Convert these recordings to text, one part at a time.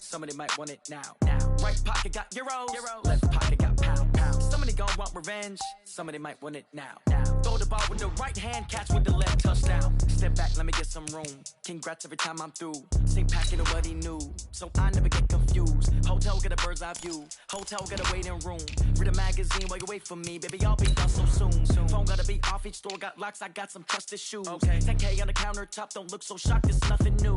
Somebody might want it now. Right pocket got euros. Left pocket got pound. Somebody gon' want revenge. Somebody might want it now. Throw the ball with the right hand, catch with the left, touchdown. Step back, let me get some room. Congrats every time I'm through. Same packet of what he knew, so I never get confused. Hotel get a bird's eye view. Hotel get a waiting room. Read a magazine while you wait for me, baby. I'll be done so soon. Phone gotta be off, each store got locks. I got some trusted shoes. 10K on the countertop, don't look so shocked. It's nothing new.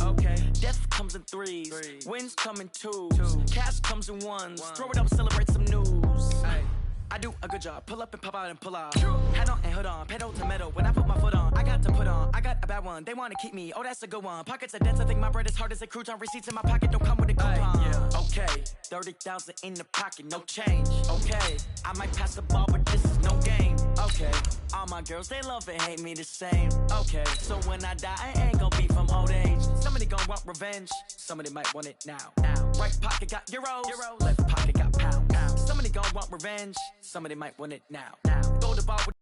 Death comes in threes. Wins come in twos. Cash comes in ones. Throw it up, celebrate some news. I do a good job. Pull up and pop out and pull out. Head on and hood on. Pedal to metal. When I put my foot on, I got to put on. I got a bad one. They want to keep me. Oh, that's a good one. Pockets are dense. I think my bread is hard as a crouton. Receipts in my pocket don't come with a coupon. Okay, 30,000 in the pocket, no change. Okay, I might pass the ball, but this is no game. Okay, all my girls, they love and hate me the same. Okay, so when I die, I ain't gonna be from old age. Somebody gonna want revenge. Somebody might want it now. Right pocket got euros. Left pocket got pound. Somebody gonna want revenge. Somebody might want it now. Throw the ball with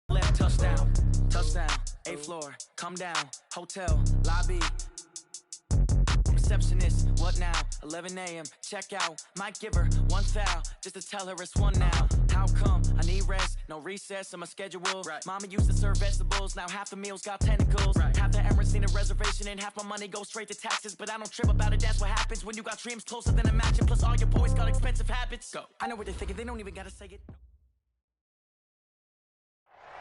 left, touchdown. Touchdown, 8th floor, come down. Hotel, lobby. Receptionist, what now? 11 a.m., check out. Might give her one foul, just to tell her it's one now. How come? I need rest, no recess in my schedule. Mama used to serve vegetables, now half the meals got tentacles. Half the Emirates need a reservation and half my money goes straight to taxes. But I don't trip about it, that's what happens when you got dreams closer than a match. And plus all your boys got expensive habits. Go. I know what they're thinking, they don't even gotta say it.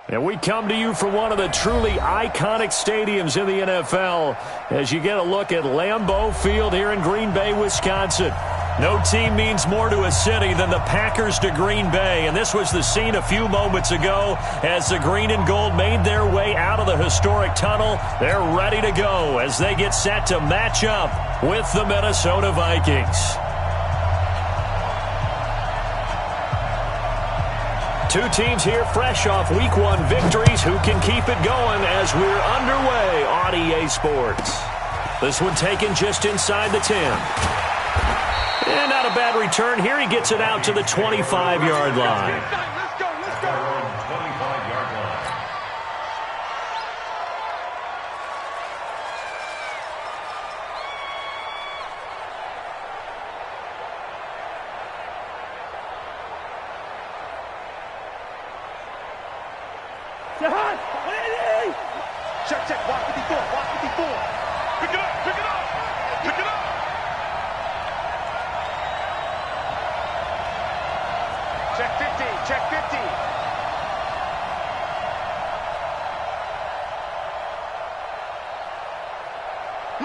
And we come to you from one of the truly iconic stadiums in the NFL as you get a look at Lambeau Field here in Green Bay, Wisconsin. No team means more to a city than the Packers to Green Bay, and this was the scene a few moments ago as the green and gold made their way out of the historic tunnel. They're ready to go as they get set to match up with the Minnesota Vikings. Two teams here fresh off Week 1 victories. Who can keep it going as we're underway on EA Sports? This one taken just inside the 10. And not a bad return here. He gets it out to the 25-yard line. Let's go. 25-yard line. Check, walk 54. Pick it up. Check 50.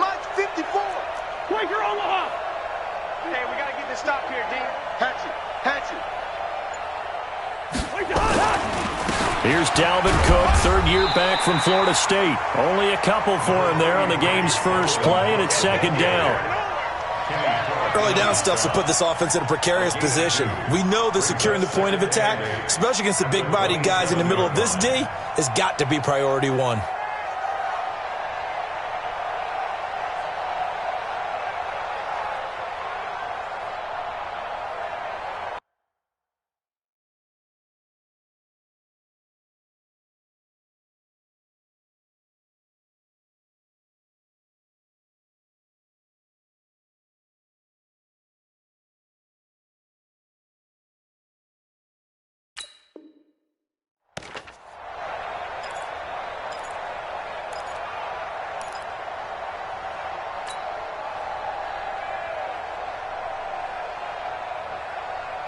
Lunch 54. Quaker Omaha. Hey, we got to get this stop here, D. Hatchet. Here's Dalvin Cook, third-year back from Florida State. Only a couple for him there on the game's first play, and it's second down. Early down stuff to put this offense in a precarious position. We know that securing the point of attack, especially against the big-bodied guys in the middle of this D, has got to be priority one.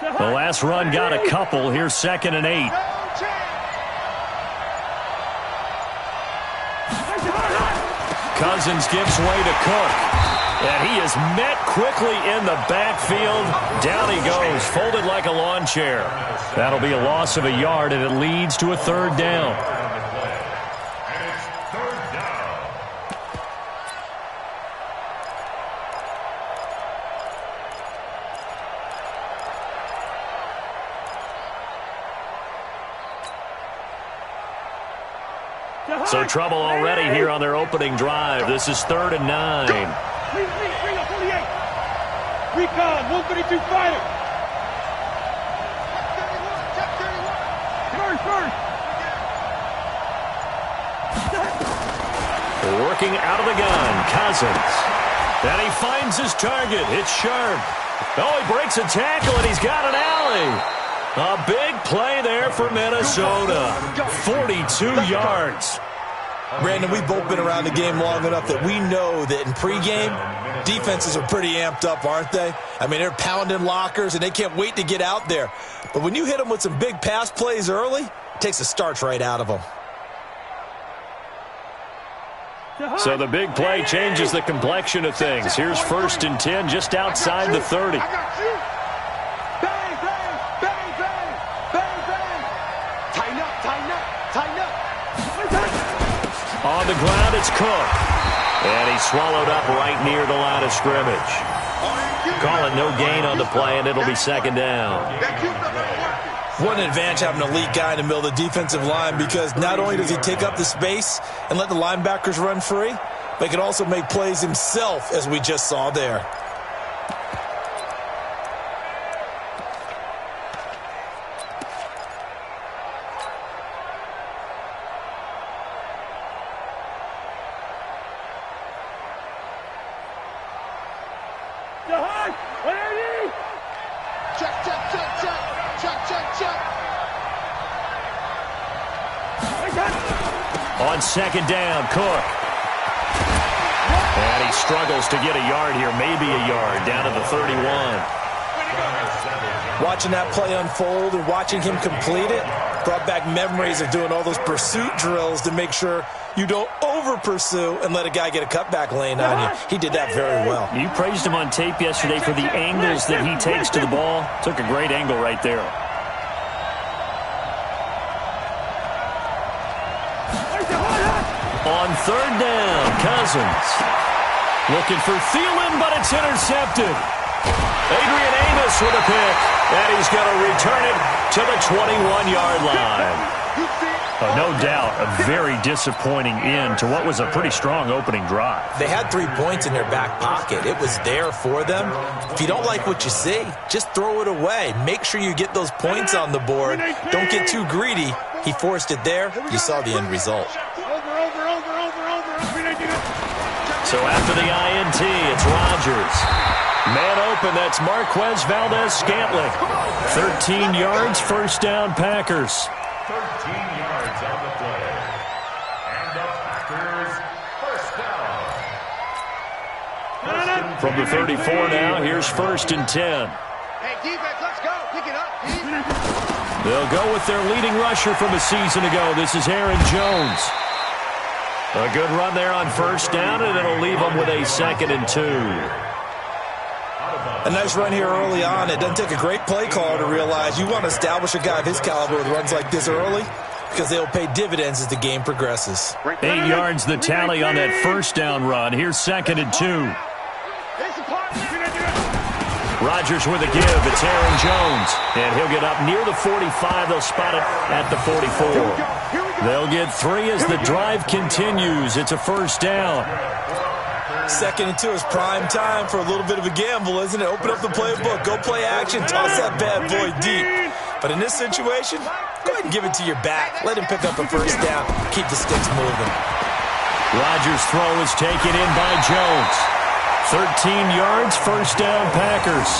The last run got a couple. Here's 2nd and 8. Cousins gives way to Cook. And he is met quickly in the backfield. Down he goes, folded like a lawn chair. That'll be a loss of a yard, and it leads to a third down. So trouble already here on their opening drive. This is 3rd and 9. Bring up 48. Recon, 132 fighter. First. Working out of the gun, Cousins. And he finds his target. It's Sharp. Oh, he breaks a tackle, and he's got an alley. A big play there for Minnesota. 42 yards. Brandon, we've both been around the game long enough that we know that in pregame, defenses are pretty amped up, aren't they? I mean, they're pounding lockers, and they can't wait to get out there. But when you hit them with some big pass plays early, it takes the starch right out of them. So the big play changes the complexion of things. Here's 1st and 10 just outside the 30. Bang, bang, bang, bang, bang, bang. Tighten up, tighten up, tighten up. On the ground, it's Cook. And he's swallowed up right near the line of scrimmage. Calling no gain on the play, and it'll be 2nd down. What an advantage having an elite guy in the middle of the defensive line, because not only does he take up the space and let the linebackers run free, but he can also make plays himself, as we just saw there. Check, check, check, check. Check, check, check. On 2nd down, Cook. And he struggles to get a yard here, maybe a yard, down to the 31. Watching that play unfold and watching him complete it brought back memories of doing all those pursuit drills to make sure you don't over-pursue and let a guy get a cutback lane on you. He did that very well. You praised him on tape yesterday for the angles that he takes to the ball. Took a great angle right there. On 3rd down, Cousins. Looking for Thielen, but it's intercepted. Adrian Amos with a pick, and he's going to return it to the 21-yard line. No doubt, a very disappointing end to what was a pretty strong opening drive. They had 3 points in their back pocket. It was there for them. If you don't like what you see, just throw it away. Make sure you get those points on the board. Don't get too greedy. He forced it there. You saw the end result. So after the INT, it's Rodgers. Man open, that's Marquez Valdez-Scantling. 13 yards, 1st down, Packers. 13 yards on the play. And the Packers, 1st down. From the 34 now, here's 1st and 10. Hey, defense, let's go. Pick it up. They'll go with their leading rusher from a season ago. This is Aaron Jones. A good run there on 1st down, and it'll leave them with a 2nd and 2. A nice run here early on. It doesn't take a great play caller to realize you want to establish a guy of his caliber with runs like this early, because they'll pay dividends as the game progresses. 8 yards the tally on that 1st down run. Here's 2nd and 2. Rodgers with a give. It's Aaron Jones. And he'll get up near the 45. They'll spot it at the 44. They'll get 3 as the drive continues. It's a 1st down. 2nd and 2 is prime time for a little bit of a gamble, isn't it? Open up the playbook. Go play action. Toss that bad boy deep. But in this situation, go ahead and give it to your back. Let him pick up a 1st down. Keep the sticks moving. Rodgers' throw is taken in by Jones. 13 yards, 1st down, Packers.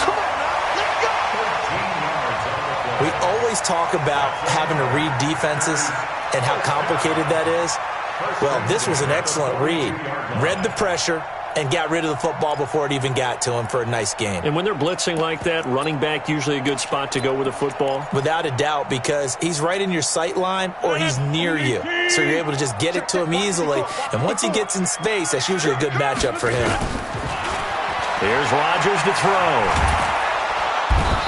We always talk about having to read defenses and how complicated that is. Well, this was an excellent read. Read the pressure and got rid of the football before it even got to him for a nice game. And when they're blitzing like that, running back usually a good spot to go with the football? Without a doubt, because he's right in your sight line or he's near you. So you're able to just get it to him easily. And once he gets in space, that's usually a good matchup for him. Here's Rodgers to throw.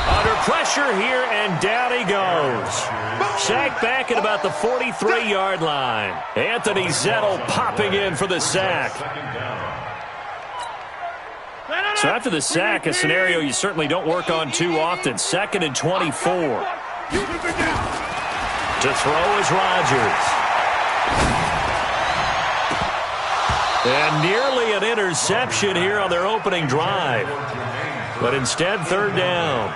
Under pressure here, and down he goes. Sacked back at about the 43-yard line. Anthony Zettel popping in for the sack. So after the sack, a scenario you certainly don't work on too often. 2nd and 24. To throw is Rodgers. And nearly an interception here on their opening drive. But instead, 3rd down.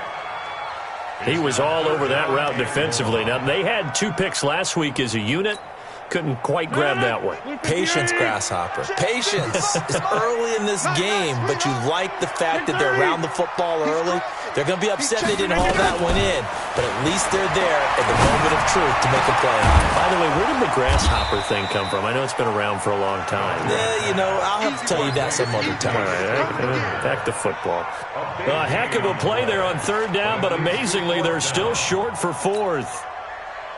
He was all over that route defensively. Now, they had 2 picks last week as a unit. couldn't quite grab that one. Patience, Grasshopper. Patience. It's early in this game, but you like the fact that they're around the football early. They're going to be upset they didn't haul that one in, but at least they're there at the moment of truth to make a play on it. By the way, where did the Grasshopper thing come from? I know it's been around for a long time. Yeah, I'll have to tell you that some other time. All right, back to football. A heck of a play there on third down, but amazingly, they're still short for fourth.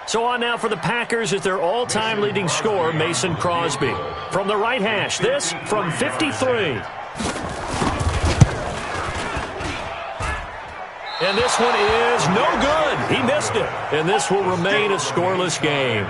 So on now for the Packers is their all-time leading scorer, Mason Crosby. From the right hash, this from 53. And this one is no good. He missed it. And this will remain a scoreless game.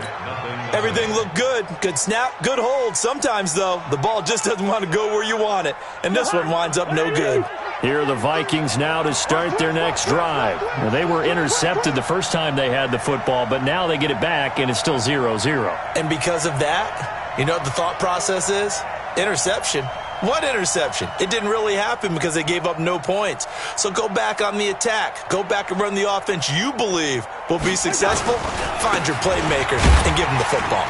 Everything looked good. Good snap, good hold. Sometimes, though, the ball just doesn't want to go where you want it. And this one winds up no good. Here are the Vikings now to start their next drive. Now, they were intercepted the first time they had the football, but now they get it back, and it's still 0-0. And because of that, you know what the thought process is? Interception. What interception? It didn't really happen because they gave up no points. So go back on the attack. Go back and run the offense you believe will be successful. Find your playmaker and give them the football.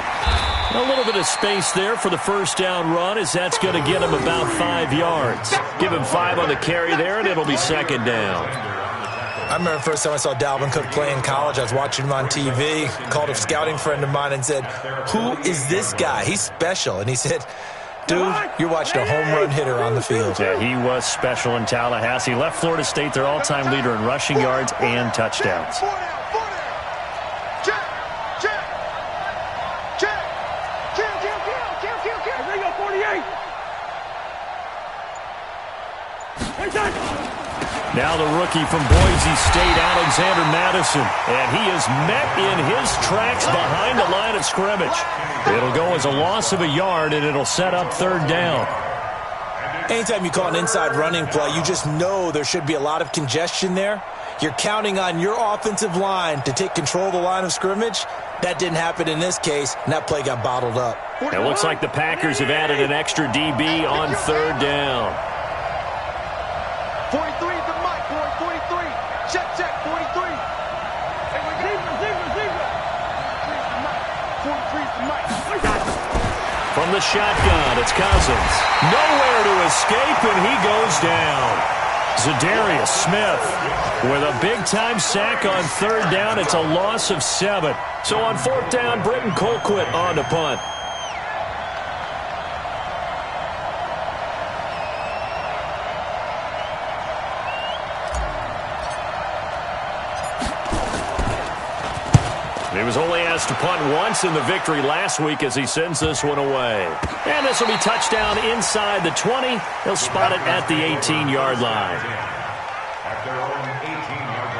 A little bit of space there for the first down run, as that's going to get him about 5 yards. Give him 5 on the carry there, and it'll be second down. I remember the first time I saw Dalvin Cook play in college. I was watching him on TV, called a scouting friend of mine and said, "Who is this guy? He's special." And he said, "Dude, you're watching a home run hitter on the field." Yeah, he was special in Tallahassee. Left Florida State their all-time leader in rushing yards and touchdowns. Now the rookie from Boise State, Alexander Madison. And he is met in his tracks behind the line of scrimmage. It'll go as a loss of a yard, and it'll set up third down. Anytime you call an inside running play, you just know there should be a lot of congestion there. You're counting on your offensive line to take control of the line of scrimmage. That didn't happen in this case, and that play got bottled up. It looks like the Packers have added an extra DB on third down. 43 is the mic, boy. 43. Check, 43. Hey, we're zebra. 43 is the mic. From the shotgun, it's Cousins. Nowhere to escape, and he goes down. Zadarius Smith with a big-time sack on third down. It's a loss of 7. So on fourth down, Britton Colquitt on to punt. He was only asked to punt once in the victory last week as he sends this one away. And this will be touchdown inside the 20. He'll spot it at the 18-yard line. At their own 18-yard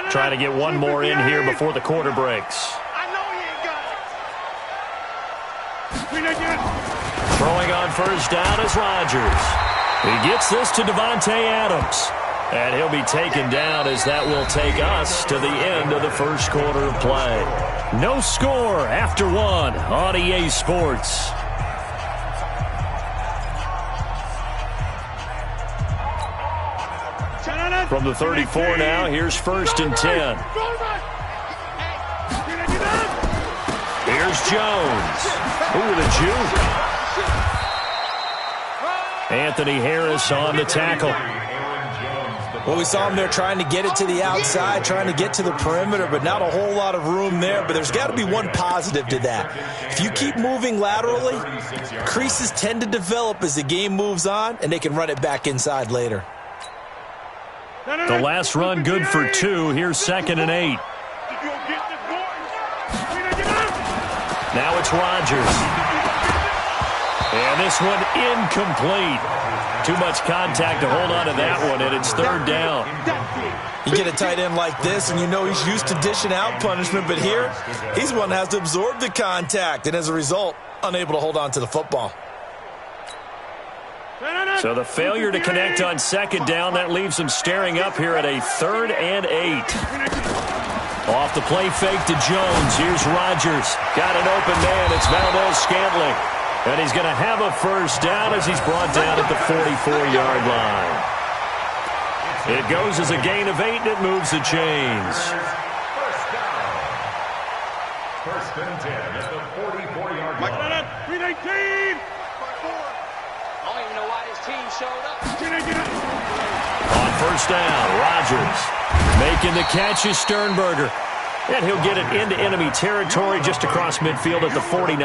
line. Trying to get one more in here before the quarter breaks. I know he ain't got it. Throwing on first down is Rodgers. He gets this to Devontae Adams. And he'll be taken down as that will take us to the end of the first quarter of play. No score after 1 on EA Sports. From the 34 now, here's first and 10. Here's Jones. Ooh, the juke. Anthony Harris on the tackle. Well, we saw him there trying to get it to the outside, trying to get to the perimeter, but not a whole lot of room there. But there's got to be one positive to that. If you keep moving laterally, creases tend to develop as the game moves on, and they can run it back inside later. The last run good for 2. Here's second and 8. Now it's Rodgers. And this one incomplete. Too much contact to hold on to that one, and it's third down. You get a tight end like this, and you know he's used to dishing out punishment, but here, he's one that has to absorb the contact, and as a result, unable to hold on to the football. So the failure to connect on second down, that leaves him staring up here at a 3rd and 8. Off the play fake to Jones. Here's Rodgers. Got an open man. It's Valdez-Scantling. And he's going to have a first down as he's brought down at the 44-yard line. It goes as a gain of 8, and it moves the chains. First and 10 at the 44-yard line. 319. I don't even know why this team showed up. On first down, Rodgers making the catch is Sternberger. And he'll get it into enemy territory just across midfield at the 49.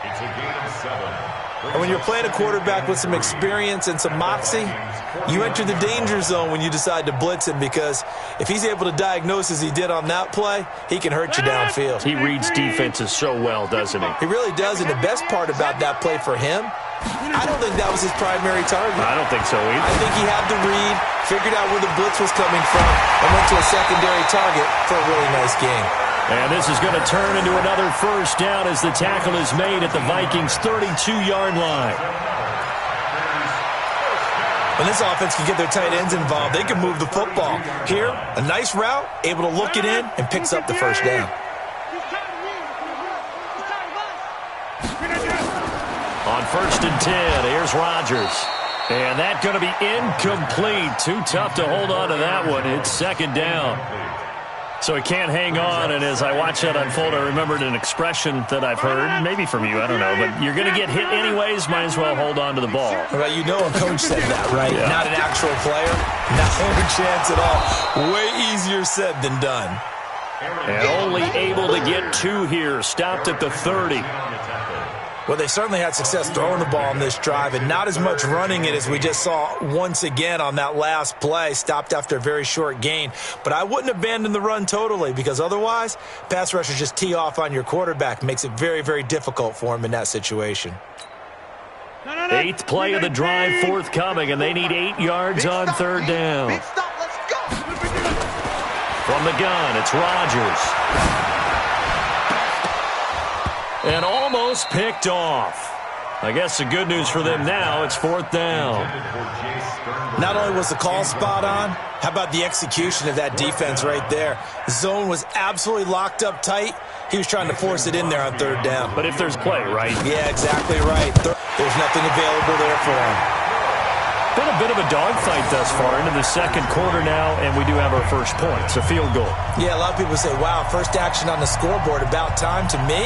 It's a gain of 7. And when you're playing a quarterback with some experience and some moxie, you enter the danger zone when you decide to blitz him, because if he's able to diagnose as he did on that play, he can hurt you downfield. He reads defenses so well, doesn't he? He really does, and the best part about that play for him, I don't think that was his primary target. I don't think so either. I think he had to read, figured out where the blitz was coming from, and went to a secondary target for a really nice game. And this is going to turn into another first down as the tackle is made at the Vikings' 32-yard line. When this offense can get their tight ends involved, they can move the football. Here, a nice route, able to look it in, and picks up the first down. On first and 10, here's Rodgers. And that's going to be incomplete. Too tough to hold on to that one. It's second down. So he can't hang on, and as I watch that unfold, I remembered an expression that I've heard, maybe from you, I don't know, but you're going to get hit anyways, might as well hold on to the ball. Well, you know a coach said that, right? Yeah. Not an actual player. No chance at all. Way easier said than done. And only able to get 2 here, stopped at the 30. Well, they certainly had success throwing the ball on this drive, and not as much running it as we just saw once again on that last play. Stopped after a very short gain. But I wouldn't abandon the run totally, because otherwise, pass rushers just tee off on your quarterback. Makes it very, very difficult for him in that situation. 8th play of the drive forthcoming, and they need 8 yards on third down. From the gun, it's Rodgers. And almost picked off. I guess the good news for them now, it's 4th down. Not only was the call spot on, how about the execution of that defense right there? The zone was absolutely locked up tight. He was trying to force it in there on third down. But if there's play, right? Yeah, exactly right. There's nothing available there for him. Been a bit of a dogfight thus far into the second quarter now, and we do have our first point. It's a field goal. Yeah, a lot of people say, wow, first action on the scoreboard, about time. To me,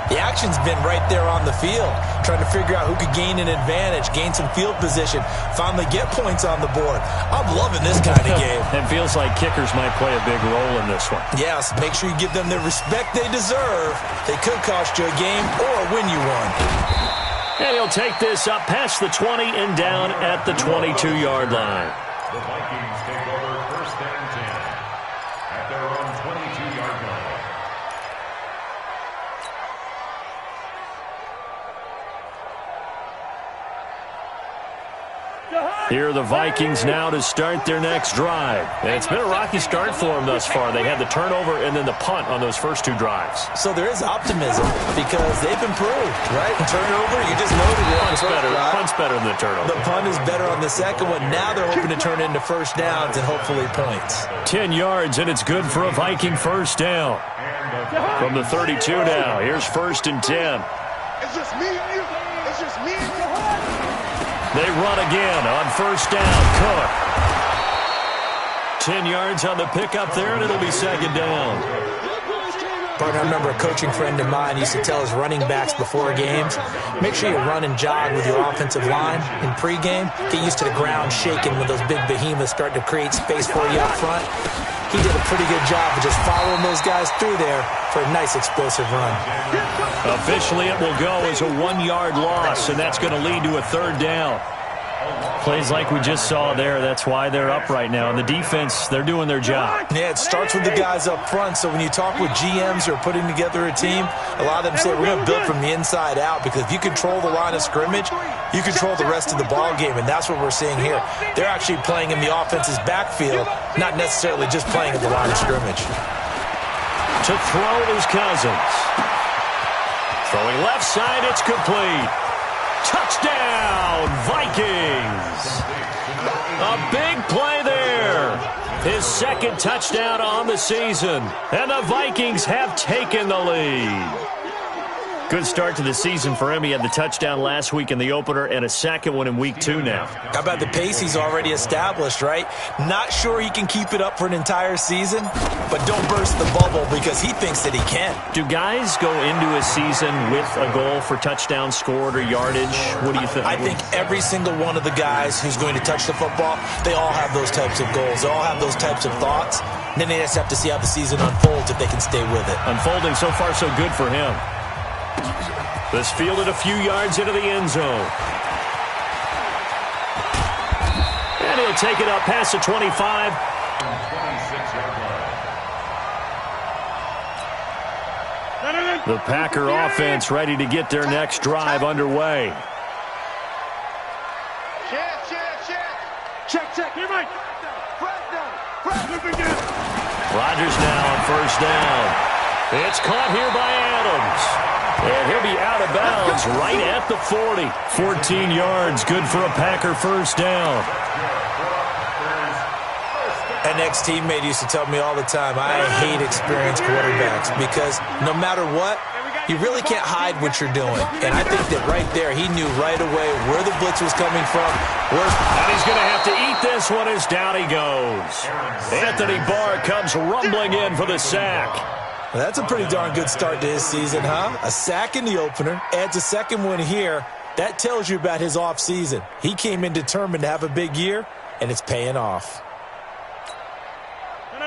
the action's been right there on the field, trying to figure out who could gain an advantage, gain some field position, finally get points on the board. I'm loving this kind of game. It feels like kickers might play a big role in this one. Yes, make sure you give them the respect they deserve. They could cost you a game or win you one. And he'll take this up past the 20 and down at the 22-yard line. The Vikings take over first and 10 at their own 22-yard line. Here are the Vikings now to start their next drive. And it's been a rocky start for them thus far. They had the turnover and then the punt on those first 2 drives. So there is optimism because they've improved, right? Turnover, you just noted it. Punt's better than the turnover. The punt is better on the second one. Now they're hoping to turn into first downs and hopefully points. 10 yards, and it's good for a Viking first down. From the 32 now, here's first and 10. It's just me and you. It's just me and you. They run again on first down. Cook. 10 yards on the pickup there, and it'll be second down. But I remember a coaching friend of mine used to tell his running backs before games, make sure you run and jog with your offensive line in pregame. Get used to the ground shaking when those big behemoths start to create space for you up front. He did a pretty good job of just following those guys through there for a nice explosive run. Officially, it will go as a 1-yard loss, and that's going to lead to a third down. Plays like we just saw there. That's why they're up right now. And the defense, they're doing their job. Yeah, it starts with the guys up front. So when you talk with GMs who are putting together a team, a lot of them say we're going to build from the inside out, because if you control the line of scrimmage, you control the rest of the ball game, and that's what we're seeing here. They're actually playing in the offense's backfield, not necessarily just playing at the line of scrimmage. To throw is Cousins. Throwing left side, it's complete. Touchdown, Vikings! A big play there. His second touchdown on the season, and the Vikings have taken the lead. Good start to the season for him. He had the touchdown last week in the opener and a second one in week 2 now. How about the pace he's already established, right? Not sure he can keep it up for an entire season, but don't burst the bubble because he thinks that he can. Do guys go into a season with a goal for touchdown scored or yardage? What do you think? I think every single one of the guys who's going to touch the football, they all have those types of goals. They all have those types of thoughts. And then they just have to see how the season unfolds if they can stay with it. Unfolding so far so good for him. This fielded a few yards into the end zone. And he'll take it up past the 25. The Packer offense ready to get their next drive underway. Check. Here, Mike. Rodgers now on first down. It's caught here by Adams. And he'll be out of bounds right at the 40. 14 yards, good for a Packer first down. An ex-teammate used to tell me all the time, I hate experienced quarterbacks because no matter what, you really can't hide what you're doing. And I think that right there, he knew right away where the blitz was coming from. And he's going to have to eat this one as down he goes. Anthony Barr comes rumbling in for the sack. Well, that's a pretty darn good start to his season, huh? A sack in the opener, adds a second one here. That tells you about his offseason. He came in determined to have a big year, and it's paying off.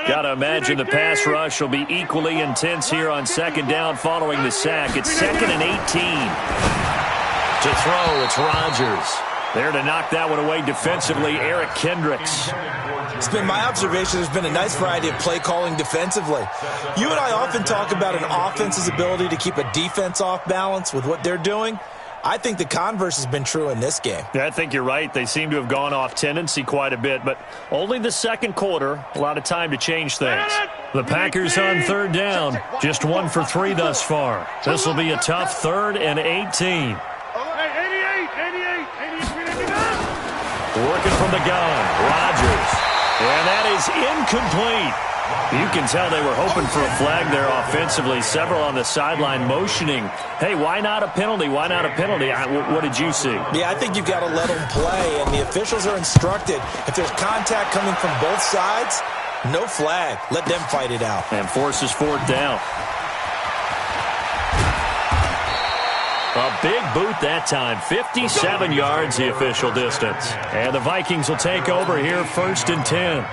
Got to imagine the pass rush will be equally intense here on second down following the sack. It's 2nd and 18. To throw, it's Rodgers. There to knock that one away defensively, Eric Kendricks. It's been my observation there's been a nice variety of play calling defensively. You and I often talk about an offense's ability to keep a defense off balance with what they're doing. I think the converse has been true in this game. Yeah, I think you're right. They seem to have gone off tendency quite a bit, but only the second quarter, a lot of time to change things. The Packers on third down, just 1 for 3 thus far. This will be a tough 3rd and 18. Working from the gun, Rodgers. And that is incomplete. You can tell they were hoping for a flag there offensively. Several on the sideline motioning. Hey, why not a penalty? Why not a penalty? What did you see? Yeah, I think you've got to let them play, and the officials are instructed. If there's contact coming from both sides, no flag. Let them fight it out. And forces 4th down. A big boot that time. 57 yards the official distance. And the Vikings will take over here 1st and 10.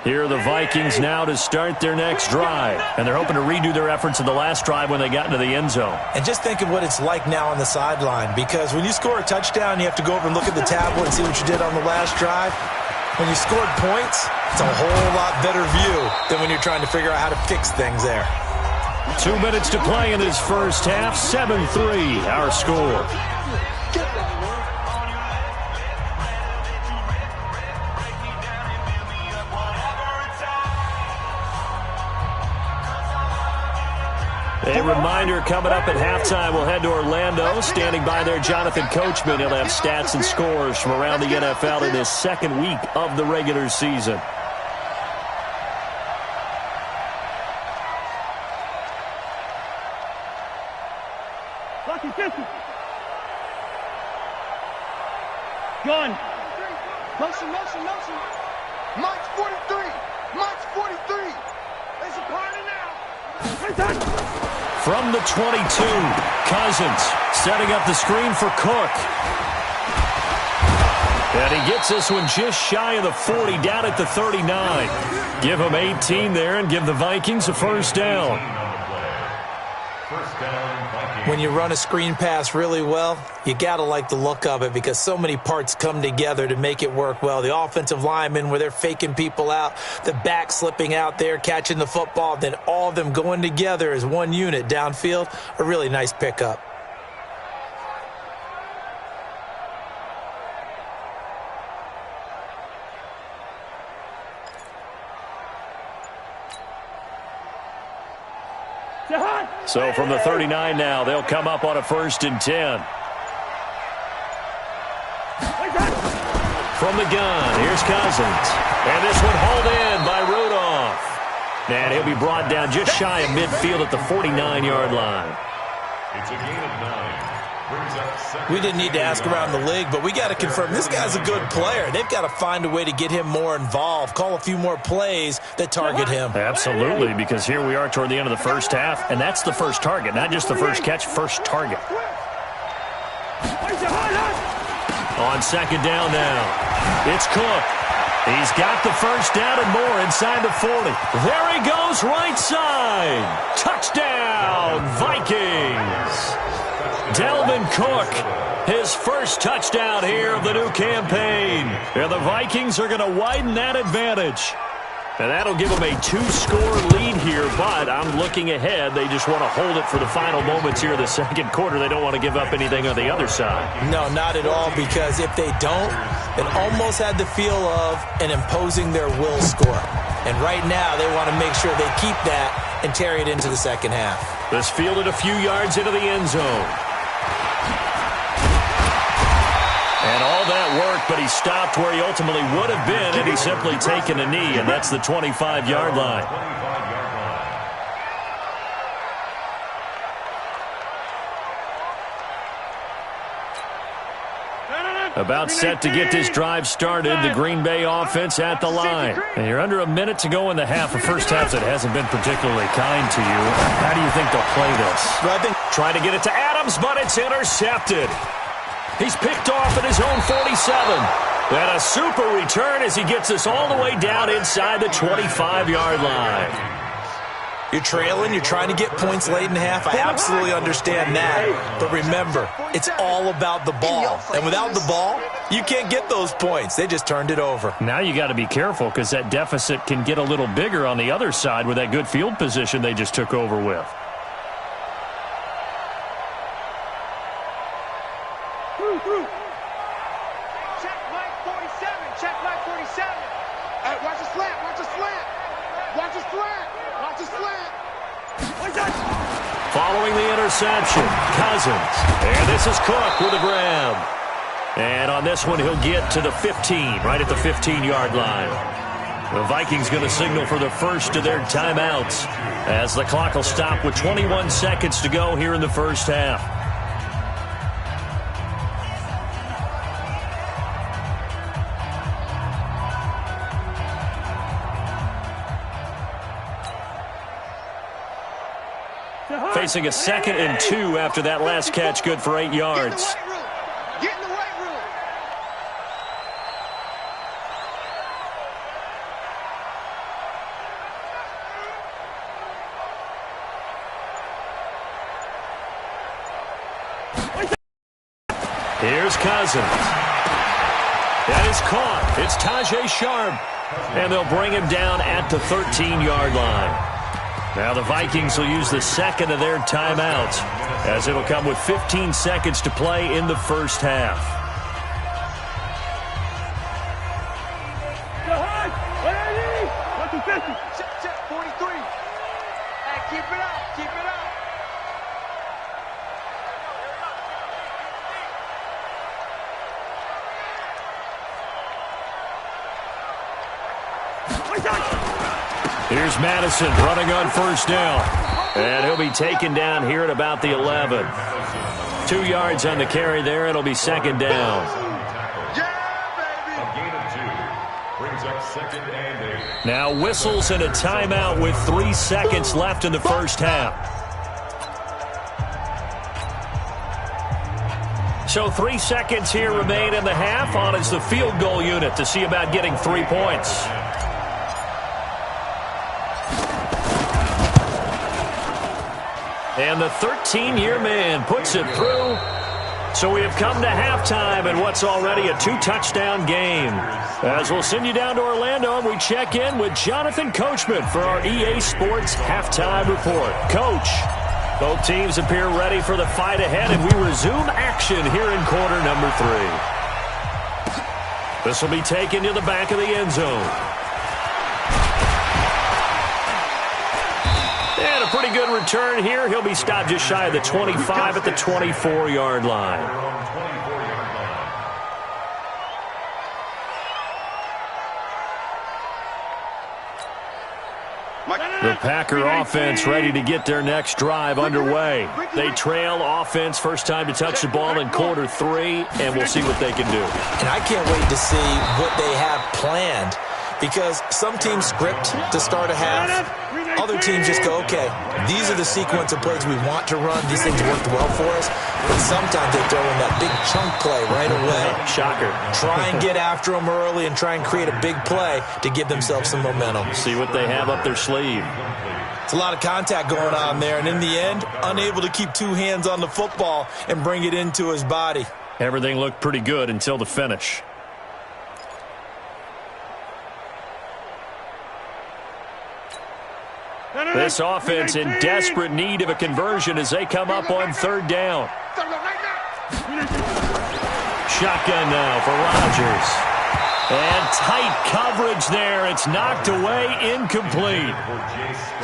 Here are the Vikings now to start their next drive. And they're hoping to redo their efforts in the last drive when they got into the end zone. And just think of what it's like now on the sideline. Because when you score a touchdown, you have to go over and look at the tablet and see what you did on the last drive. When you scored points, it's a whole lot better view than when you're trying to figure out how to fix things there. 2 minutes to play in this first half. 7-3, our score. A reminder coming up at halftime, we'll head to Orlando. Standing by there, Jonathan Coachman. He'll have stats and scores from around the NFL in this second week of the regular season. Gun. Motion. Mike's 43. Mike's 43. There's a party now. From the 22, Cousins setting up the screen for Cook. And he gets this one just shy of the 40, down at the 39. Give him 18 there and give the Vikings a first down. When you run a screen pass really well, you got to like the look of it because so many parts come together to make it work well. The offensive linemen where they're faking people out, the back slipping out there, catching the football, then all of them going together as one unit downfield, a really nice pickup. So from the 39 now, they'll come up on a 1st and 10. from the gun. Here's Cousins. And this one hauled in by Rudolph. And he'll be brought down just shy of midfield at the 49-yard line. It's a gain of 9. We didn't need to ask around the league, but we got to confirm this guy's a good player. They've got to find a way to get him more involved, call a few more plays that target him. Absolutely, because here we are toward the end of the first half, and that's the first target, not just the first catch, first target. On second down now, it's Cook. He's got the first down and more inside the 40. There he goes, right side. Touchdown, Vikings. Delvin Cook, his first touchdown here of the new campaign. And the Vikings are going to widen that advantage. And that'll give them a 2-score lead here, but I'm looking ahead. They just want to hold it for the final moments here of the second quarter. They don't want to give up anything on the other side. No, not at all, because if they don't, it almost had the feel of an imposing their will score. And right now, they want to make sure they keep that and carry it into the second half. This fielded a few yards into the end zone. And all that work, but he stopped where he ultimately would have been, and he's simply taken a knee, and that's the 25-yard line. About set to get this drive started, the Green Bay offense at the line. And you're under a minute to go in the half, a first half that hasn't been particularly kind to you. How do you think they'll play this? Well, I think trying to get it to Adams, but it's intercepted. He's picked off at his own 47. And a super return as he gets us all the way down inside the 25-yard line. You're trailing, you're trying to get points late in the half. I absolutely understand that. But remember, it's all about the ball. And without the ball, you can't get those points. They just turned it over. Now you got to be careful because that deficit can get a little bigger on the other side with that good field position they just took over with. Check Mike 47. Check Mike 47. Hey, watch the slant. Watch the slant. Watch the slant. Watch the slant. Following the interception, Cousins. And this is Cook with a grab. And on this one, he'll get to the 15, right at the 15-yard line. The Vikings going to signal for the first of their timeouts as the clock will stop with 21 seconds to go here in the first half. Facing a 2nd and 2 after that last catch, good for 8 yards. Get in the right room. Here's Cousins. That is caught. It's Tajay Sharp. And they'll bring him down at the 13-yard line. Now the Vikings will use the second of their timeouts as it'll come with 15 seconds to play in the first half. Check 43. Hey, keep it up. Keep it up. Here's Madison running on first down. And he'll be taken down here at about the 11. 2 yards on the carry there. It'll be second down. A gain of 2 brings up 2nd and 8. Now whistles and a timeout with 3 seconds left in the first half. So 3 seconds here remain in the half. On is the field goal unit to see about getting 3 points. And the 13-year man puts it through. So we have come to halftime in what's already a 2-touchdown game. As we'll send you down to Orlando, and we check in with Jonathan Coachman for our EA Sports Halftime Report. Coach, both teams appear ready for the fight ahead, and we resume action here in quarter number 3. This will be taken to the back of the end zone. And a pretty good return here. He'll be stopped just shy of the 25 at the 24-yard line. The Packer offense ready to get their next drive underway. They trail offense first time to touch the ball in quarter 3, and we'll see what they can do. And I can't wait to see what they have planned, because some teams script to start a half. Other teams just go, okay, these are the sequence of plays we want to run. These things worked well for us. But sometimes they throw in that big chunk play right away. Shocker. Try and get after them early and try and create a big play to give themselves some momentum. See what they have up their sleeve. It's a lot of contact going on there, and in the end, unable to keep two hands on the football and bring it into his body. Everything looked pretty good until the finish. This offense in desperate need of a conversion as they come up on third down. Shotgun now for Rodgers. And tight coverage there. It's knocked away, incomplete.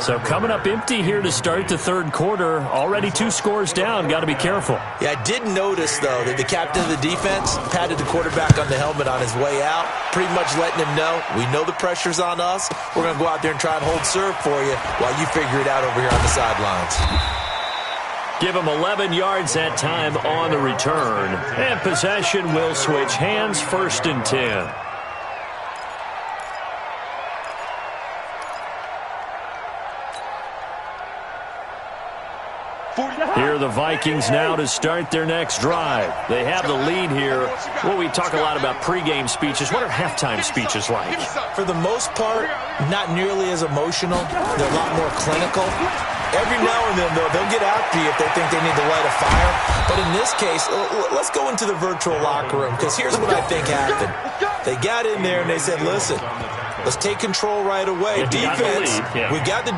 So coming up empty here to start the third quarter. Already 2 scores down. Got to be careful. Yeah, I did notice, though, that the captain of the defense patted the quarterback on the helmet on his way out, pretty much letting him know, we know the pressure's on us. We're going to go out there and try and hold serve for you while you figure it out over here on the sidelines. Give him 11 yards that time on the return. And possession will switch hands, 1st and 10. Here are the Vikings now to start their next drive. They have the lead here. Well, we talk a lot about pregame speeches. What are halftime speeches like? For the most part, not nearly as emotional. They're a lot more clinical. Every now and then, though, they'll get after you if they think they need to light a fire. But in this case, let's go into the virtual locker room, because here's what I think happened. They got in there and they said, listen, let's take control right away. Defense, we got the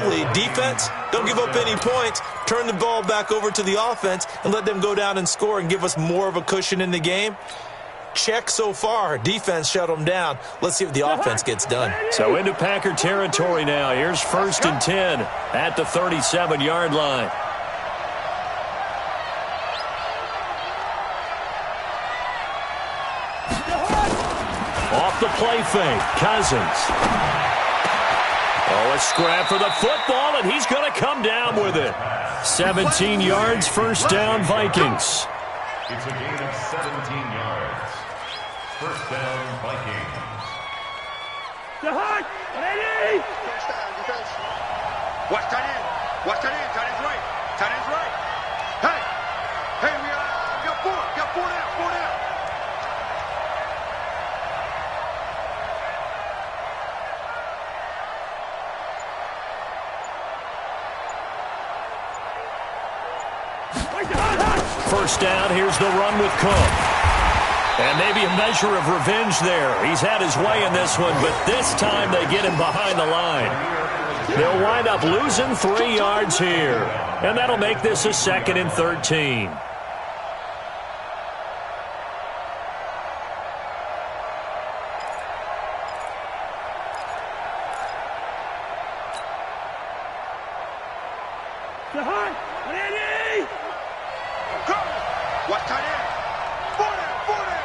lead. Defense, don't give up any points. Turn the ball back over to the offense and let them go down and score and give us more of a cushion in the game. Check so far. Defense shut them down. Let's see what the offense gets done. So into Packer territory now. Here's 1st and 10 at the 37-yard line. Off the play fake, Cousins. Oh, a scrap for the football, and he's going to come down with it. 17 yards, 1st down, Vikings. It's a gain of 17 yards. 1st down, Vikings. Ready? Watch tight end. Watch tight end. Tight end's right. Tight end's right. Hey, we got 4. Got 4 now. 4 now. First down, here's the run with Cook. And maybe a measure of revenge there. He's had his way in this one, but this time they get him behind the line. They'll wind up losing 3 yards here. And that'll make this a 2nd and 13. Watch tight end. 4 down. 4 down.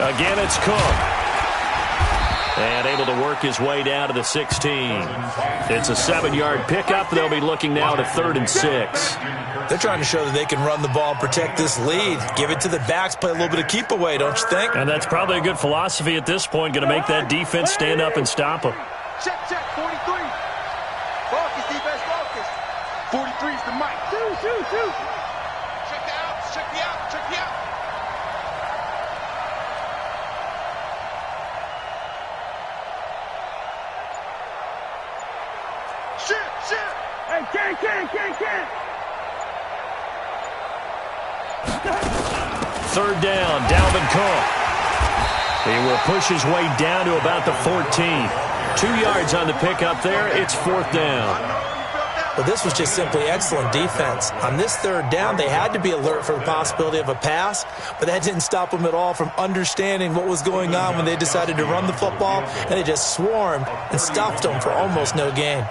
11. Again, it's Cook. And able to work his way down to the 16. It's a 7-yard pickup. They'll be looking now to 3rd and 6. They're trying to show that they can run the ball and protect this lead. Give it to the backs, play a little bit of keep away, don't you think? And that's probably a good philosophy at this point. Going to make that defense stand up and stop them. Check, 43. Focus, defense, focus. 43 is the mic. Shoot. Check the outs, check the out, check the out. Shit. Hey, can't. 3rd down, Dalvin Cook. He will push his way down to about the 14. 2 yards on the pickup there. It's 4th down. But this was just simply excellent defense. On this 3rd down, they had to be alert for the possibility of a pass, but that didn't stop them at all from understanding what was going on when they decided to run the football, and they just swarmed and stuffed them for almost no gain.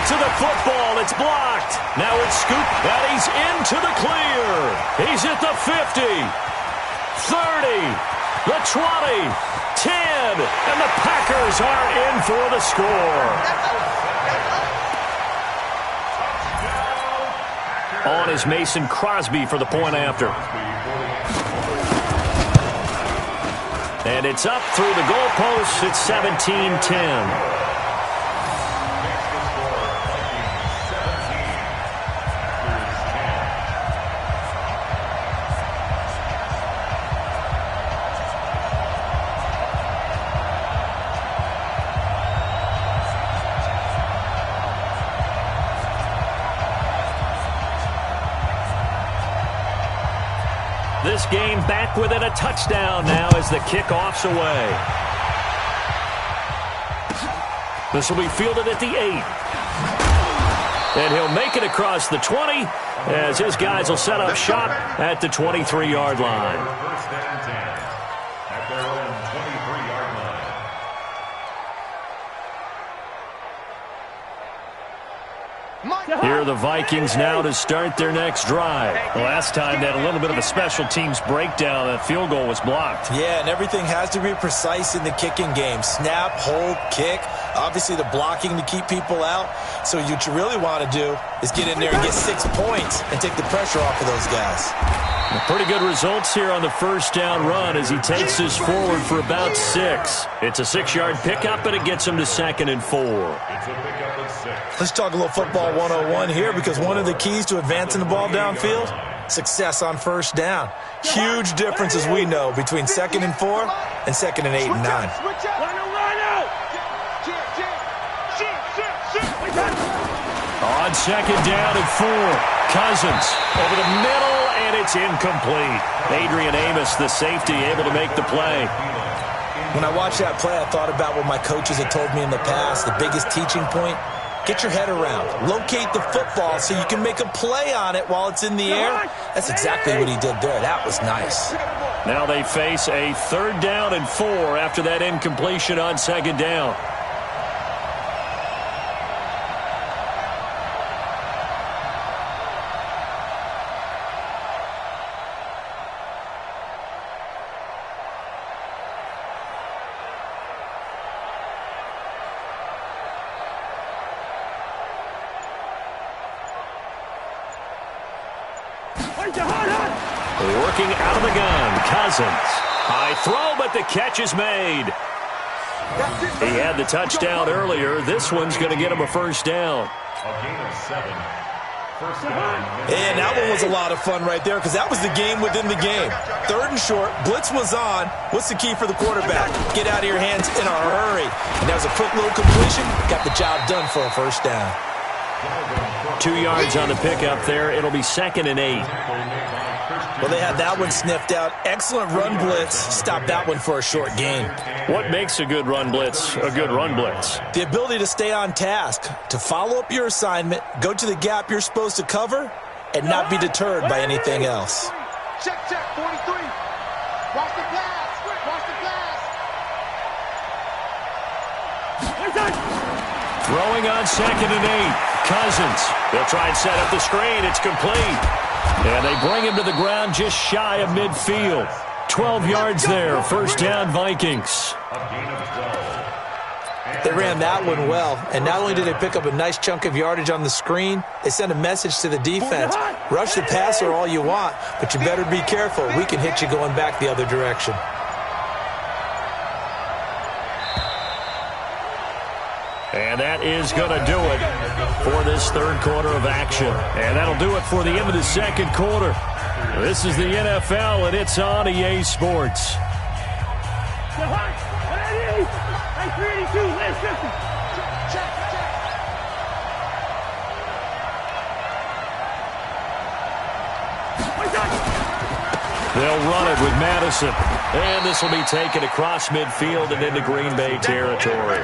to the football. It's blocked. Now it's scooped, and he's into the clear. He's at the 50, 30, the 20, 10, and the Packers are in for the score. On is Mason Crosby for the point after. And it's up through the goalposts. It's 17-10. This game back within a touchdown now as the kickoff's away. This will be fielded at the 8. And he'll make it across the 20 as his guys will set up shop at the 23-yard line. First and 10 at their own 23-yard line. Here are the Vikings now to start their next drive. Last time they had a little bit of a special teams breakdown. That field goal was blocked. Yeah, and everything has to be precise in the kicking game. Snap, hold, kick. Obviously, the blocking to keep people out. So what you really want to do is get in there and get 6 points and take the pressure off of those guys. Pretty good results here on the first down run as he takes this forward for about 6. It's a 6-yard pickup, and it gets him to 2nd and 4. It's a pickup of 6. Let's talk a little football 101 here, because one of the keys to advancing the ball downfield, success on first down. Huge difference, as we know, between 2nd and 4 and 2nd and 8 and 9. On 2nd down and 4, Cousins over the middle, and it's incomplete. Adrian Amos, the safety, able to make the play. When I watched that play, I thought about what my coaches had told me in the past. The biggest teaching point, get your head around. Locate the football so you can make a play on it while it's in the air. That's exactly what he did there. That was nice. Now they face a 3rd down and 4 after that incompletion on 2nd down. Working out of the gun, Cousins. High throw, but the catch is made. He had the touchdown earlier. This one's going to get him a first down. A gain of 7. First down. And that one was a lot of fun right there, because that was the game within the game. 3rd and short, blitz was on. What's the key for the quarterback? Get out of your hands in a hurry. And that was a quick little completion. Got the job done for a first down. 2 yards on the pickup there. It'll be 2nd and 8. Well, they had that one sniffed out. Excellent run blitz. Stop that one for a short gain. What makes a good run blitz a good run blitz? The ability to stay on task, to follow up your assignment, go to the gap you're supposed to cover, and not be deterred by anything else. Check, 43. Watch the blast. Watch the blast. Throwing on 2nd and 8. Cousins. They'll try and set up the screen. It's complete. And they bring him to the ground just shy of midfield. 12 yards there. First down, Vikings. They ran that one well. And not only did they pick up a nice chunk of yardage on the screen, they sent a message to the defense. Rush the passer all you want, but you better be careful. We can hit you going back the other direction. And that is going to do it for this 3rd quarter of action. And that'll do it for the end of the 2nd quarter. This is the NFL, and it's on EA Sports. They'll run it with Madison. And this will be taken across midfield and into Green Bay territory.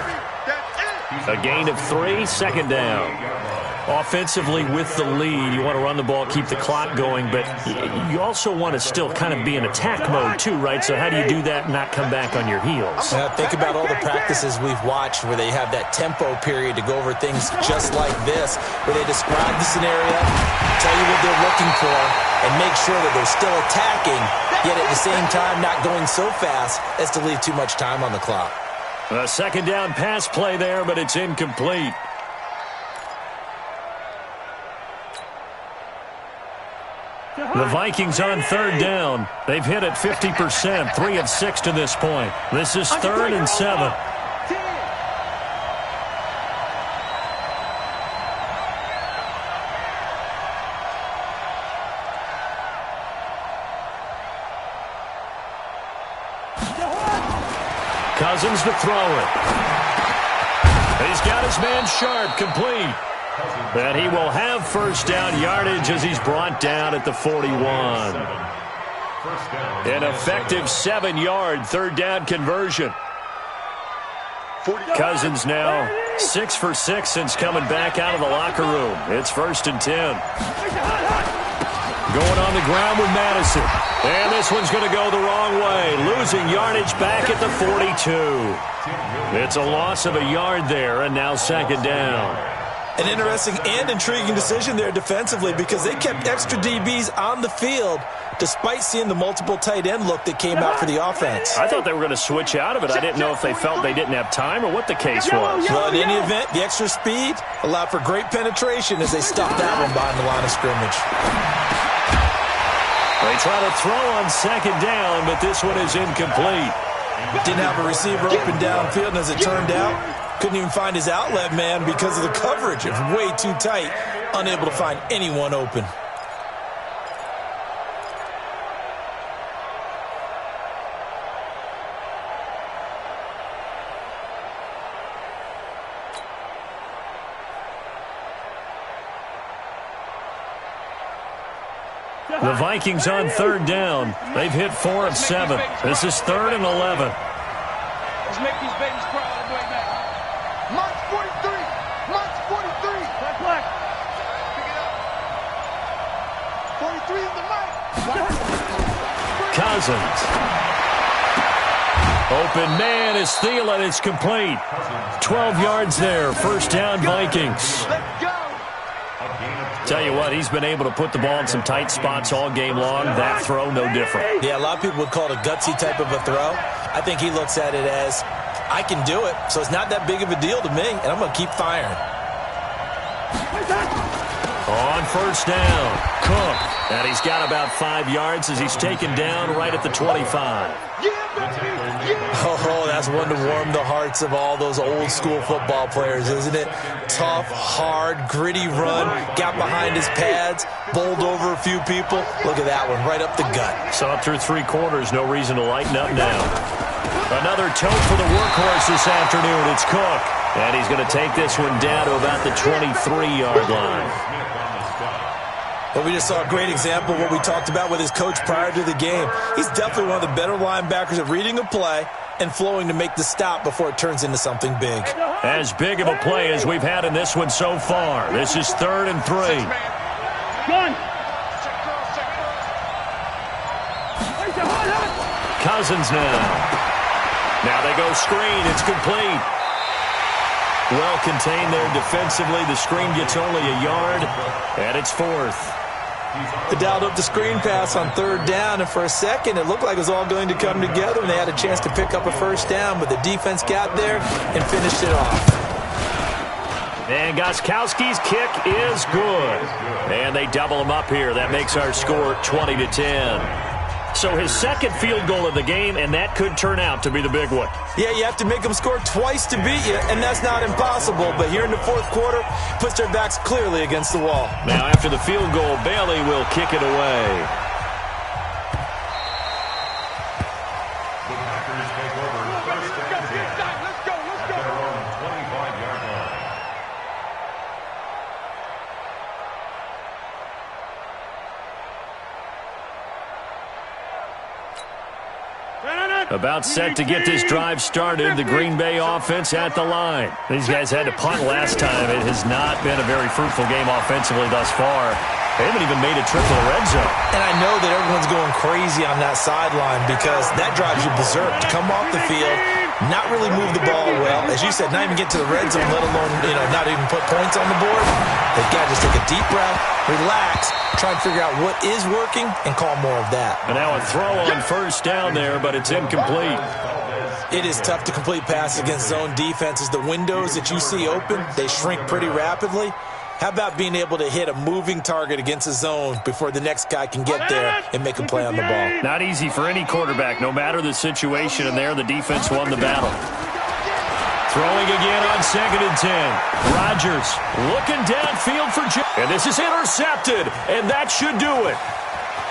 A gain of 3, 2nd down. Offensively with the lead, you want to run the ball, keep the clock going, but you also want to still kind of be in attack mode too, right? So how do you do that and not come back on your heels? Think about all the practices we've watched where they have that tempo period to go over things just like this, where they describe the scenario, tell you what they're looking for, and make sure that they're still attacking, yet at the same time not going so fast as to leave too much time on the clock. A second down pass play there, but it's incomplete. The Vikings on third down. They've hit it 50%, 3 of 6 to this point. This is 3rd and 7. Cousins to throw it. He's got his man Sharp, complete. And he will have first down yardage as he's brought down at the 41. An effective 7-yard third down conversion. Cousins now 6 for 6 since coming back out of the locker room. It's 1st and 10. Going on the ground with Madison. And this one's going to go the wrong way. Losing yardage back at the 42. It's a loss of a yard there, and now 2nd down. An interesting and intriguing decision there defensively because they kept extra DBs on the field despite seeing the multiple tight end look that came out for the offense. I thought they were going to switch out of it. I didn't know if they felt they didn't have time or what the case was. Well, in any event, the extra speed allowed for great penetration as they stopped that one behind the line of scrimmage. They try to throw on 2nd down, but this one is incomplete. Didn't have a receiver open downfield, and as it turned out, couldn't even find his outlet man because of the coverage. It was way too tight, unable to find anyone open. The Vikings on third down. They've hit 4 of 7. This is 3rd and 11. Let's make these babies cry all the way now. March 43. March 43. Black. Pick it up. 43 is the mark. Cousins. Open man is Thielen. It's complete. 12 yards there. First down, Vikings. Let's go. Tell you what, he's been able to put the ball in some tight spots all game long. That throw, no different. Yeah, a lot of people would call it a gutsy type of a throw. I think he looks at it as, I can do it, so it's not that big of a deal to me, and I'm going to keep firing. On first down, Cook. And he's got about 5 yards as he's taken down right at the 25. Oh, that's one to warm the hearts of all those old school football players, isn't it? Tough, hard, gritty run, got behind his pads, bowled over a few people. Look at that one, right up the gut. Saw it through 3 quarters, no reason to lighten up now. Another tote for the workhorse this afternoon. It's Cook. And he's going to take this one down to about the 23-yard line. Well, we just saw a great example of what we talked about with his coach prior to the game. He's definitely one of the better linebackers at reading a play and flowing to make the stop before it turns into something big. As big of a play as we've had in this one so far. This is 3rd and 3. Gun. Cousins now. Now they go screen. It's complete. Well contained there defensively. The screen gets only a yard, and it's 4th. They dialed up the screen pass on 3rd down, and for a second it looked like it was all going to come together, and they had a chance to pick up a first down, but the defense got there and finished it off. And Gostkowski's kick is good. And they double him up here. That makes our score 20-10. So his second field goal of the game, and that could turn out to be the big one. Yeah, you have to make them score twice to beat you, and that's not impossible. But here in the 4th quarter, puts their backs clearly against the wall. Now after the field goal, Bailey will kick it away. The Packers take over 1st and 10 at their own 25-yard line. About set to get this drive started. The Green Bay offense at the line. These guys had to punt last time. It has not been a very fruitful game offensively thus far. They haven't even made a trip to the red zone. And I know that everyone's going crazy on that sideline because that drives you berserk. To come off the field, not really move the ball well. As you said, not even get to the red zone, let alone, not even put points on the board. They've got to just take a deep breath, relax, try and figure out what is working, and call more of that. And now a throw on first down there, but it's incomplete. It is tough to complete passes against zone defenses. The windows that you see open, they shrink pretty rapidly. How about being able to hit a moving target against a zone before the next guy can get there and make a play on the ball? Not easy for any quarterback, no matter the situation, and there the defense won the battle. Throwing again on 2nd and 10. Rodgers looking downfield for Jim. And this is intercepted, and that should do it.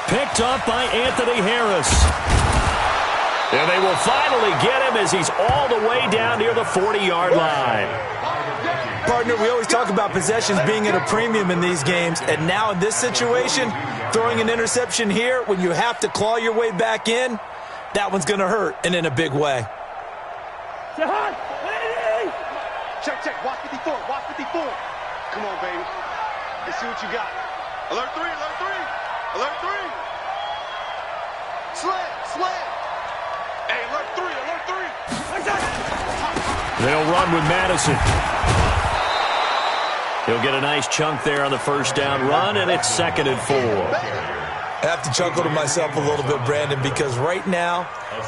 Picked up by Anthony Harris. And they will finally get him as he's all the way down near the 40-yard line. Partner, we always talk about possessions being at a premium in these games, and now in this situation, throwing an interception here when you have to claw your way back in, that one's going to hurt, and in a big way. Check. Watch 54. Watch 54. Come on, baby. Let's see what you got. Alert 3. Alert 3. Alert 3. Slam. Hey, alert 3. Alert 3. They'll run with Madison. He'll get a nice chunk there on the first down run, and it's 2nd and 4. I have to chuckle to myself a little bit, Brandon, because right now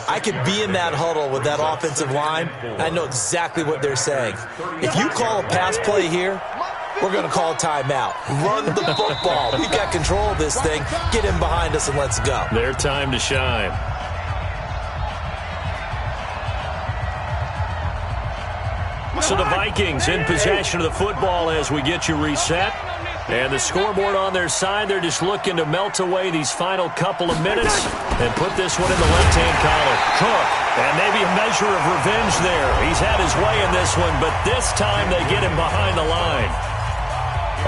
I could be in that huddle with that offensive line, and I know exactly what they're saying. If you call a pass play here, we're going to call a timeout. Run the football. We've got control of this thing. Get in behind us and let's go. Their time to shine. So the Vikings in possession of the football as we get you reset. And the scoreboard on their side, they're just looking to melt away these final couple of minutes and put this one in the left-hand column. Cook, and maybe a measure of revenge there. He's had his way in this one, but this time they get him behind the line.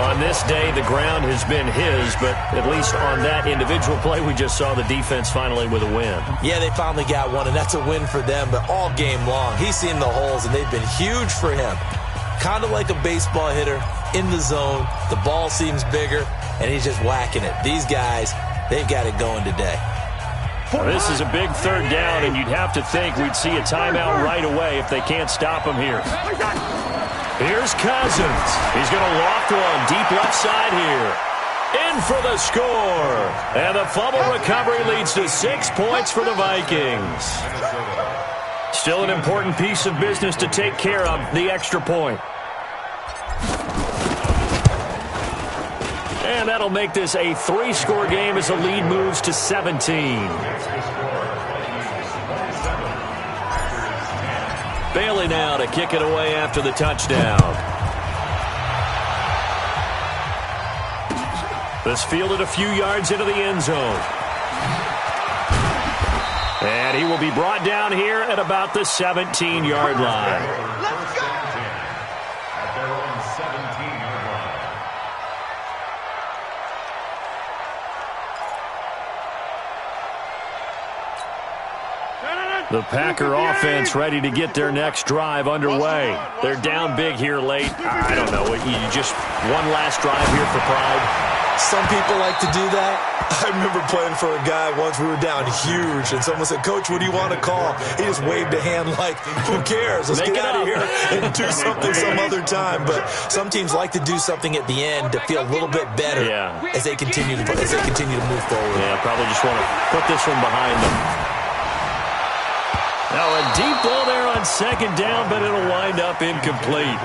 On this day, the ground has been his, but at least on that individual play, we just saw the defense finally with a win. Yeah, they finally got one, and that's a win for them, but all game long, he's seen the holes, and they've been huge for him. Kind of like a baseball hitter in the zone. The ball seems bigger, and he's just whacking it. These guys, they've got it going today. Well, this is a big third down, and you'd have to think we'd see a timeout right away if they can't stop him here. Here's Cousins. He's going to loft one deep left side here. In for the score. And the fumble recovery leads to 6 points for the Vikings. Still an important piece of business to take care of, the extra point. And that'll make this a 3-score game as the lead moves to 17. Bailey now to kick it away after the touchdown. This fielded a few yards into the end zone. And he will be brought down here at about the 17-yard line. Let's go! At their own 17-yard line. The Packer offense ready to get their next drive underway. They're down big here late. I don't know. You just one last drive here for pride. Some people like to do that. I remember playing for a guy once. We were down huge, and someone said, "Coach, what do you want to call?" He just waved a hand like, "Who cares? Let's get out of here and do something some other time." But some teams like to do something at the end to feel a little bit better as they continue to move forward. Yeah, probably just want to put this one behind them. Now a deep ball there on 2nd down, but it'll wind up incomplete.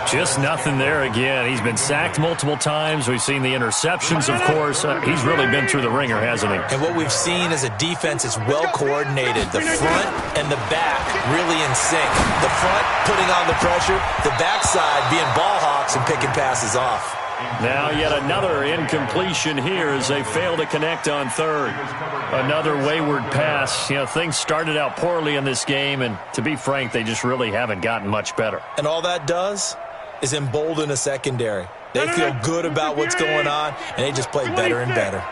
Just nothing there again. He's been sacked multiple times. We've seen the interceptions, of course. He's really been through the ringer, hasn't he? And what we've seen is a defense that's well coordinated. The front and the back really in sync. The front putting on the pressure, the backside being ball hawks and picking passes off. Now yet another incompletion here as they fail to connect on 3rd. Another wayward pass. Things started out poorly in this game, and to be frank, they just really haven't gotten much better. And all that does is embolden a secondary. They feel good about what's going on, and they just play better and better.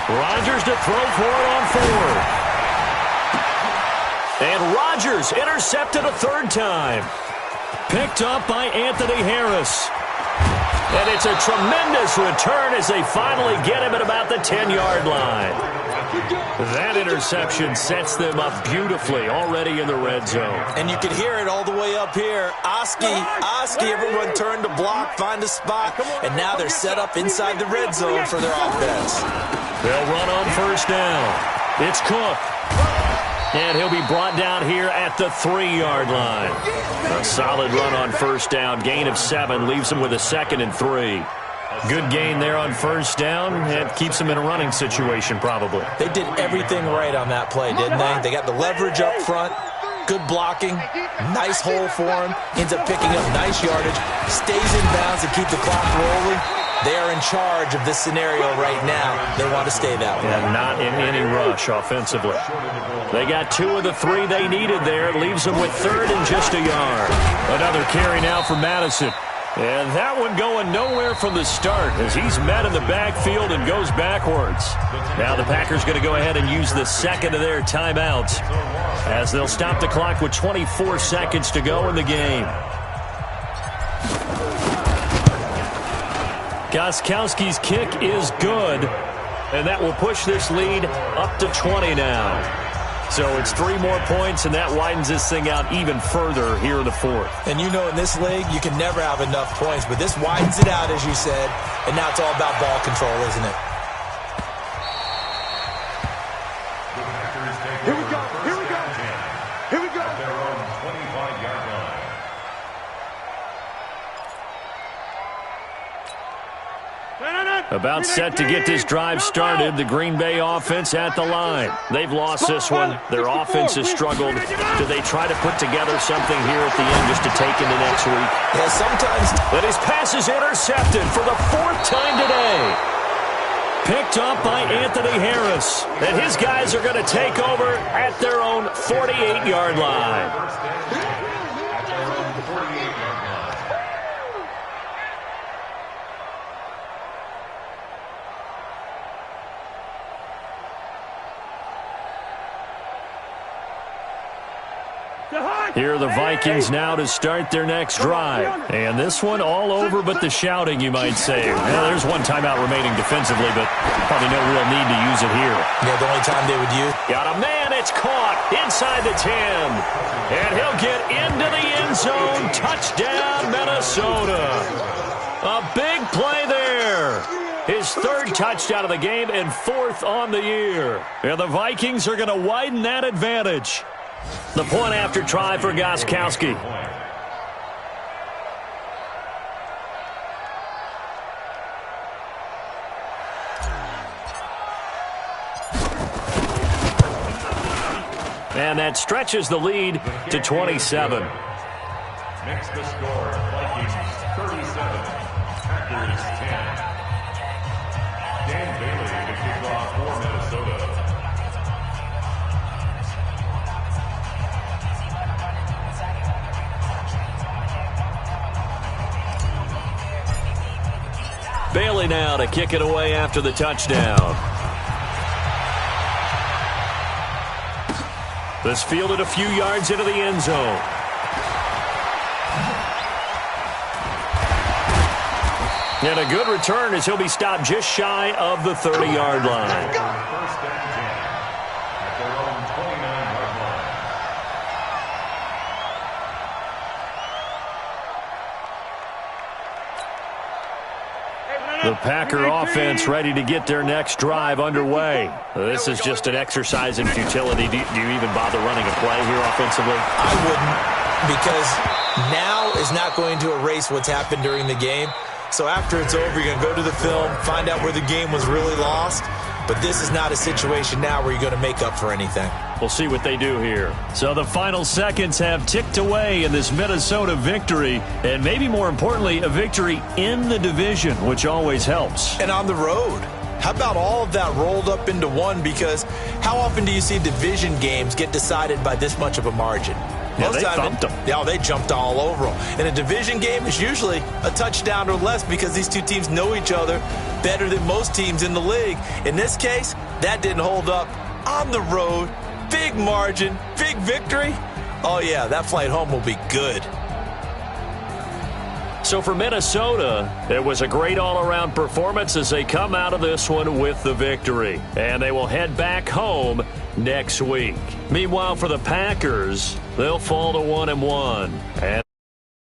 Rodgers to throw for it on fourth. And Rodgers intercepted a third time. Picked up by Anthony Harris. And it's a tremendous return as they finally get him at about the 10-yard line. That interception sets them up beautifully already in the red zone. And you can hear it all the way up here. Oski, everyone turned to block, find a spot, and now they're set up inside the red zone for their offense. They'll run on first down. It's Cook. And he'll be brought down here at the 3-yard line. A solid run on first down. Gain of 7 leaves him with a 2nd and 3. Good gain there on first down. It keeps him in a running situation probably. They did everything right on that play, didn't they? They got the leverage up front. Good blocking. Nice hole for him. Ends up picking up nice yardage. Stays in bounds to keep the clock rolling. They are in charge of this scenario right now. They want to stay that way. And not in any rush offensively. They got 2 of the 3 they needed there. Leaves them with 3rd and just a yard. Another carry now for Madison. And that one going nowhere from the start as he's met in the backfield and goes backwards. Now the Packers going to go ahead and use the 2nd of their timeouts as they'll stop the clock with 24 seconds to go in the game. Gostkowski's kick is good, and that will push this lead up to 20 now. So it's 3 more points, and that widens this thing out even further here in the 4th. And you know in this league, you can never have enough points, but this widens it out, as you said, and now it's all about ball control, isn't it? Here we go. Here we go. Here we go. At their own 25-yard line. About set to get this drive started, the Green Bay offense at the line. They've lost this one. Their offense has struggled. Do they try to put together something here at the end just to take into next week? Yeah, sometimes. But his pass is intercepted for the 4th time today. Picked up by Anthony Harris. And his guys are going to take over at their own 48-yard line. At their own 48-yard line. Here are the Vikings now to start their next drive. And this one all over but the shouting, you might say. Well, there's one timeout remaining defensively, but probably no real need to use it here. Yeah, the only time they would use. Got a man, it's caught inside the 10. And he'll get into the end zone. Touchdown, Minnesota. A big play there. His 3rd touchdown of the game and 4th on the year. And the Vikings are going to widen that advantage. The point after try for Gostkowski. And that stretches the lead to 27. Makes the score Vikings 37, Packers 10. Dan Bailey to kick off for Minnesota. Bailey now to kick it away after the touchdown. This fielded a few yards into the end zone. And a good return as he'll be stopped just shy of the 30-yard line. First down 10 at their own 29-yard line. The Packer offense ready to get their next drive underway. This is just an exercise in futility. Do you even bother running a play here offensively? I wouldn't, because now is not going to erase what's happened during the game. So after it's over, you're going to go to the film, find out where the game was really lost. But this is not a situation now where you're going to make up for anything. We'll see what they do here. So the final seconds have ticked away in this Minnesota victory. And maybe more importantly, a victory in the division, which always helps. And on the road. How about all of that rolled up into one? Because how often do you see division games get decided by this much of a margin? Yeah, they thumped them. Yeah, they jumped all over them. In a division game, it's usually a touchdown or less because these two teams know each other better than most teams in the league. In this case, that didn't hold up. On the road, big margin, big victory. Oh, yeah, that flight home will be good. So for Minnesota, it was a great all-around performance as they come out of this one with the victory. And they will head back home next week. Meanwhile, for the Packers, they'll fall to 1-1. And